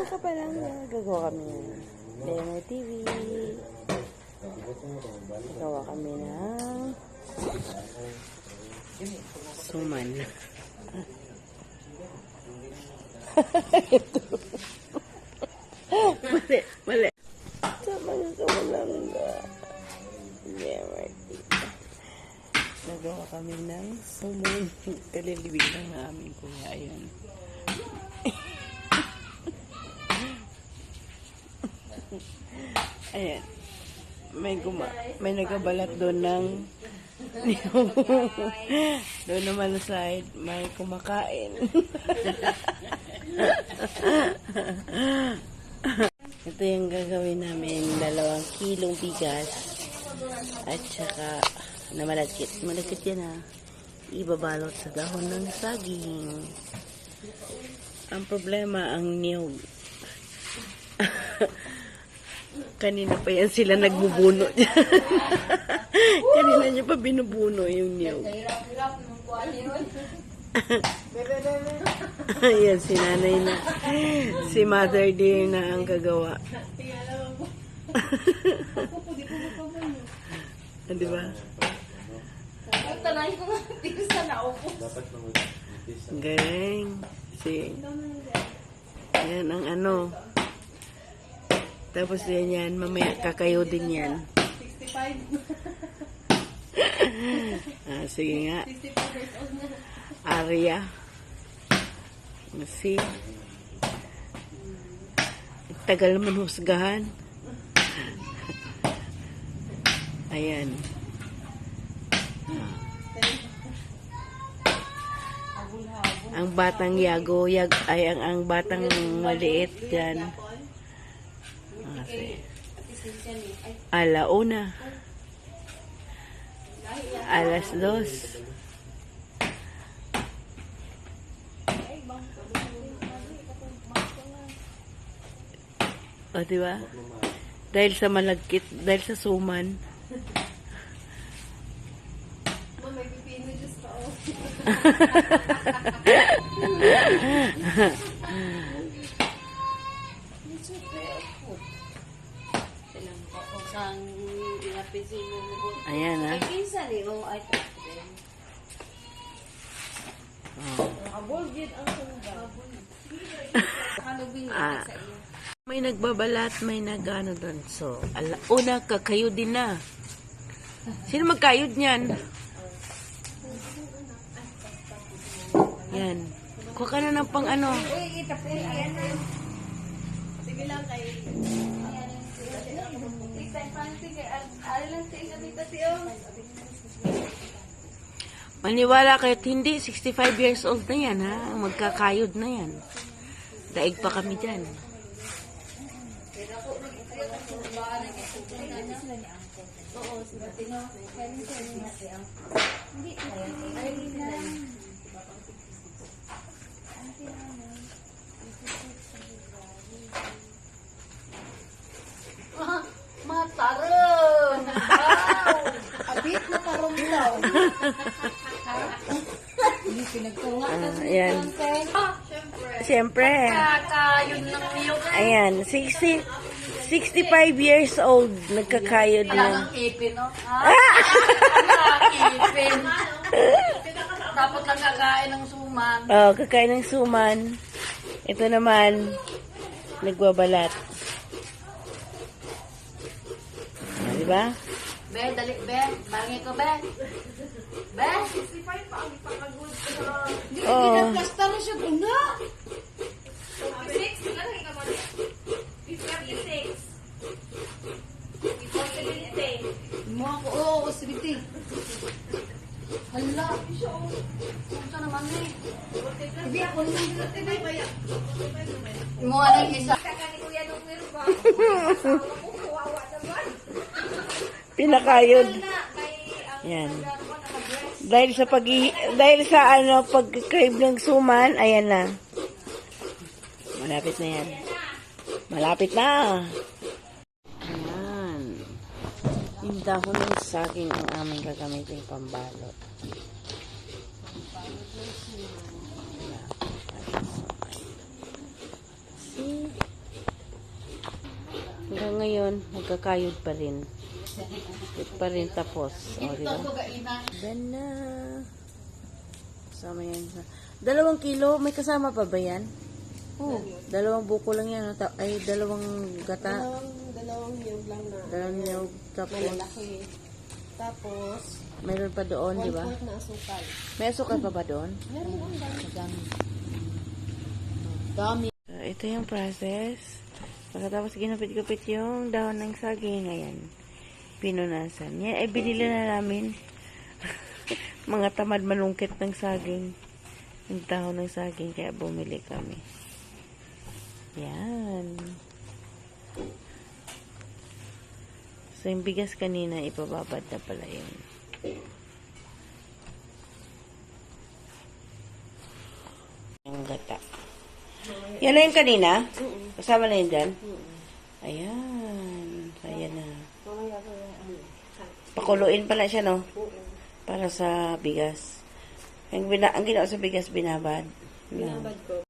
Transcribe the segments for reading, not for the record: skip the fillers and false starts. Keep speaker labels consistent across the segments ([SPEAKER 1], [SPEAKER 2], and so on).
[SPEAKER 1] ka pa lang. Gagawa kami ng Demo TV. Gagawa kami ng suman. Ito. Mali, mali. Sama na sa walang Demo TV. Nagawa kami ng suman. Kalilibig ng aming kuya. Ayan. Ayan. May nagabalat doon ng doon naman sa side may kumakain. Ito yung gagawin namin, 2 kilong bigas at saka na malagkit yan ibabalot sa dahon ng saging. Ang problema ang niyog. Kanina pa yan sila nagbubuno. Kanina niya pa binubuno yung niyog. Ayan, si nanay na. Si Mother Dear na ang gagawa. Diba? Galing. Yan ang ano. Tapos yan, mamaya kakayo din yan. 65. Sige nga.
[SPEAKER 2] 65 years old na.
[SPEAKER 1] Arya. Si. Tagal naman husgahan. Ayan. Ang batang yago, ay ang batang maliit dyan. Alauna. Alas 2. O, diba? Dahil sa malagkit, dahil sa suman.
[SPEAKER 2] May pipino Diyos pa, oh.
[SPEAKER 1] Ayan, ha? May nagbabalat, may nagano doon. So, una, kakayo din na. Sino magkayod niyan? Yan. Kuha ka na ng pang ano.
[SPEAKER 2] Sige lang kay...
[SPEAKER 1] Maniwala kayo, hindi, 65 years old na yan, ha? Magkakayod na yan. Daig pa kami dyan.
[SPEAKER 2] Matarong! Wow! Abit na tarong daw. Hindi pinagtungan.
[SPEAKER 1] Ayan. Siyempre.
[SPEAKER 2] Kakayod ng niyog.
[SPEAKER 1] Ayan, 65 years old, nagkakayod na.
[SPEAKER 2] Talagang ipin, no? Ipin. Dapat lang kakain ng suman.
[SPEAKER 1] Oh, kakain ng suman. Ito naman, nagbabalat. Diba?
[SPEAKER 2] Be, dali, be. Bangi ko, be. Be? 65 pa ang ipakagod. Hindi, pinagplastar na siya guna. 56? Ilan ka man? 56. Possibility. Mo ako, oo, possibility. Hala. Saan naman eh? Hindi ako naman. Mo ano yung isa? Kakani ko yan ang wirba. Kawawa naman.
[SPEAKER 1] Pinakayod. Yan. Dahil sa pag-crave ng suman, ayan na. Malapit na yan. Malapit na. Ayan. Yung dahon ng saging ang aming gagamitin pambalot. See? ngayon, magkakayod pa rin. Hindi pa rin tapos. O, di ba? Dan na. Kasama yan sa... 2 kilo, may kasama pa ba yan? Oo. 2 buko lang yan. Ay, 2 gata.
[SPEAKER 2] Dalawang niyog lang na.
[SPEAKER 1] 2 niyog. Tapos,
[SPEAKER 2] Malalaki. Tapos,
[SPEAKER 1] mayroon pa doon, di ba?
[SPEAKER 2] 1/4 na asukal.
[SPEAKER 1] May asukal pa ba doon?
[SPEAKER 2] Meron ang dami. Dami.
[SPEAKER 1] So, ito yung process. Pagkatapos ginupit-gupit yung dahon ng saging, ayan. Pinunasan. Yan, ay binili na namin. Mga tamad malungkit ng saging. Yung dahon ng saging, kaya bumili kami. Yan. So, yung bigas kanina, ipababad na pala yun. Yung gata. Yan na yung kanina? Kasama na yun dyan? Ayan. Ayan na. Pakuluin pala siya, no? Para sa bigas. Ang ginawa sa bigas, binabad.
[SPEAKER 2] Binabad ko.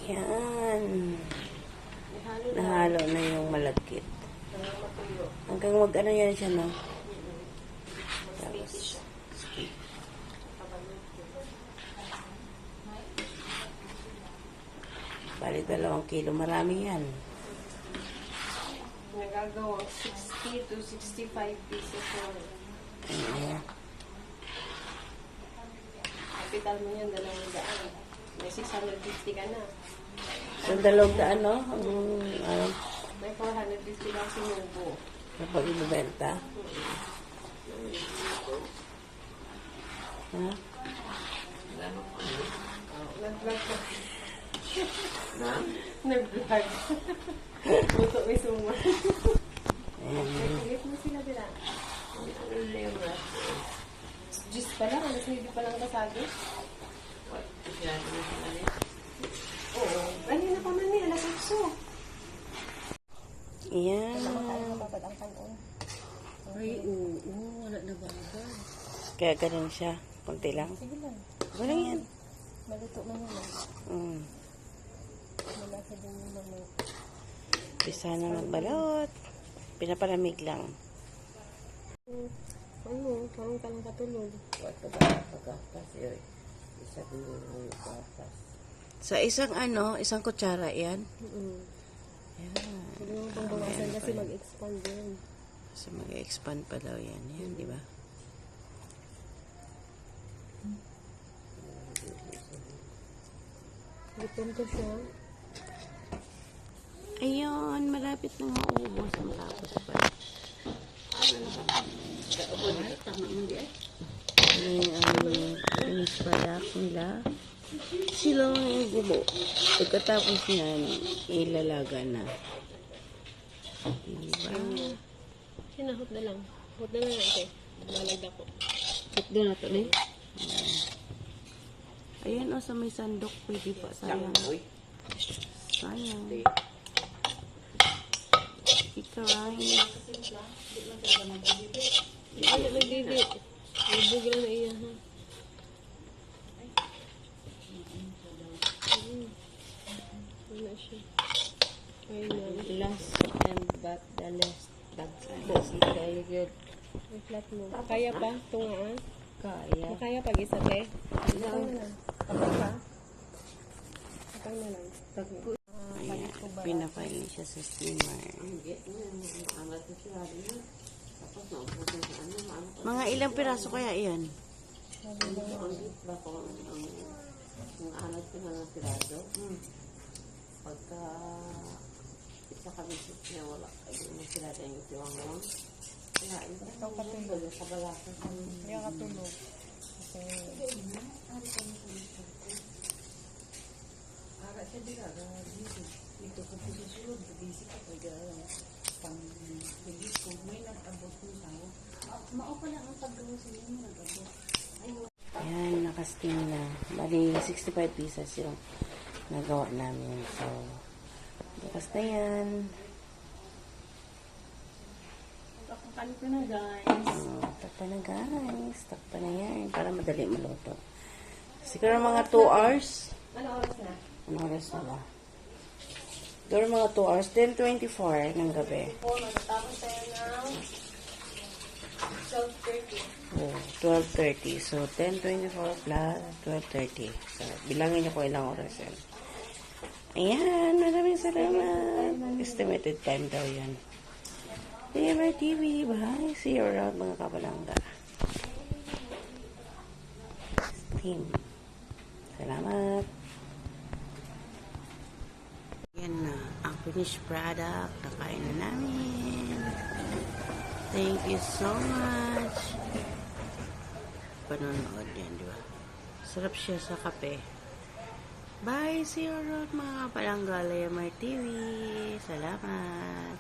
[SPEAKER 1] Yan. Nahalo na yung malagkit. Hanggang mag-ano yan siya, no? Tapos, bali 2 kilo. Marami yan.
[SPEAKER 2] Nagagawa 60 to 65 pieces for
[SPEAKER 1] Ayan.
[SPEAKER 2] capital mo yan, 200. May 650 ka na.
[SPEAKER 1] So, 200, no? Ano?
[SPEAKER 2] May 450 lang sinubo.
[SPEAKER 1] Kapag ibibenta. Ha?
[SPEAKER 2] Nag-vlog ko. Nag-vlog. Buto may suma. Nag-vlog mo sila bila. Just pa lang, alas 9 pa lang kasagi. Oo. Kanina pa man eh, alas 8.
[SPEAKER 1] Ayan.
[SPEAKER 2] Ay, oo. Wala na ba?
[SPEAKER 1] Kaya ganun siya. Kunti lang.
[SPEAKER 2] Sige lang.
[SPEAKER 1] Wala yan.
[SPEAKER 2] Maluto na naman. Malasa din yung naman.
[SPEAKER 1] Pisa na magbalot. Pinapalamig lang.
[SPEAKER 2] Ano? Parang talang katulog.
[SPEAKER 1] Sa isang isang kutsara yan. Yan.
[SPEAKER 2] Hindi mo pang bawasan kasi mag-expand yun.
[SPEAKER 1] So mag-expand pa daw yan. Yan, di ba?
[SPEAKER 2] Gutom ko siya.
[SPEAKER 1] Ayun, malapit na maubos ang tapos pa. Finish product nila. Sila yung gubo. Pagkatapos niyan, ilalaga na. Diba?
[SPEAKER 2] Sinahot na lang. Hot na lang natin. Malagda ko.
[SPEAKER 1] Hot doon na ito, eh. Ayan, sa may sandok. Pwede pa. Sayang. Sayang. Ikaray.
[SPEAKER 2] Ano nagdidi? Ibog lang na iya, ha? Wala siya. Ay, na.
[SPEAKER 1] Last and but the last kayo good.
[SPEAKER 2] May flat mo. Kaya pa? Tungaan?
[SPEAKER 1] Kaya.
[SPEAKER 2] Kaya pag isa, te? Kapag na lang. Kapag pa? Kapag na lang.
[SPEAKER 1] Ayan, pinafile siya sa steamer. Mga ilang piraso kaya iyan?
[SPEAKER 3] Yung anad ko na ng pirado. Pagka isa kami niya wala kayo ng pirado yung tiwang mo. Kaya ito katulog sa balasan.
[SPEAKER 2] Kaya katulog.
[SPEAKER 3] Ara siya di ka dito ko po susunod busy ka pag pang bilis ko may nag-abot ko tao. Mao pa lang ang paggawa sa inyo nag-abot.
[SPEAKER 1] Ayan, nakasteam na. Bali, 65 pieces yung nagawa namin. So, bukas na yan.
[SPEAKER 2] Kalit ko na, guys.
[SPEAKER 1] Takpa na guys. Takpa na yan. Para madali maluto. Siguro mga 2 hours.
[SPEAKER 2] Ano oras na?
[SPEAKER 1] Ano oras na ba? Siguro mga 2 hours. 10:24 ng gabi.
[SPEAKER 3] Natatapos tayo ng 12:30.
[SPEAKER 1] Oh, 12:30. So, 10:24 plus 12:30. So, bilangin niyo kung ilang oras yan. Ayan, maraming salamat. Estimated time daw yan. TMR TV, bye. See you around mga kapalangga. Steam. Salamat. Yan na, ang finished product. Nakain na namin. Thank you so much. Panonood yan, di ba? Sarap siya sa kape. Bye! See you around mga kapalangga. TMR TV. Salamat.